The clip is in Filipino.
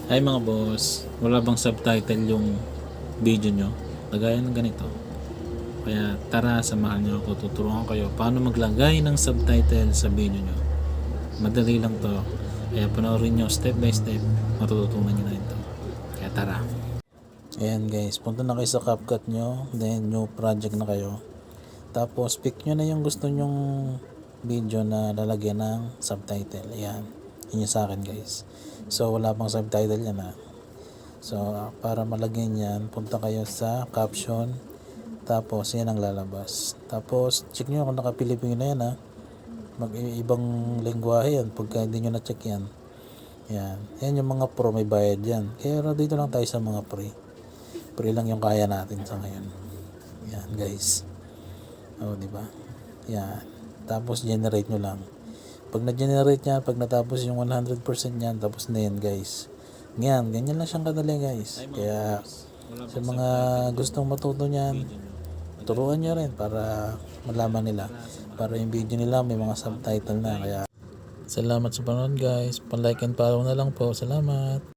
Ay mga boss, wala bang subtitle yung video nyo? Kagaya ng ganito. Kaya tara, samahan nyo ako. Tuturuan kayo paano maglagay ng subtitle sa video nyo. Madali lang to. Kaya panoorin nyo step by step. Matututunan nyo na ito. Kaya tara. Ayan guys, punta na kayo sa CapCut nyo. Then new project na kayo. Tapos pick nyo na yung gusto nyong video na lalagyan ng subtitle. Ayan. Yun yung sa akin guys. So wala pang subtitle yan ha. So para malagyan yan, punta kayo sa caption. Tapos yan ang lalabas. Tapos check nyo kung naka-Pilipino na yan ha. Mag-ibang lengguwahe yan pagka hindi nyo na-check yan. Yan. Yan yung mga pro, may bayad yan. Kaya dito lang tayo sa mga pre. Pre lang yung kaya natin sa ngayon. Yan guys. O diba? Yan. Tapos generate nyo lang. Pag na-generate yan, pag natapos yung 100% yan, tapos na yan guys. Yan, ganyan lang siyang kadali guys. Kaya sa mga gustong matuto niyan, turuan nyo rin para malaman nila. Para yung video nila may mga subtitle na. Kaya salamat sa panonood guys. Pa-like and follow na lang po. Salamat.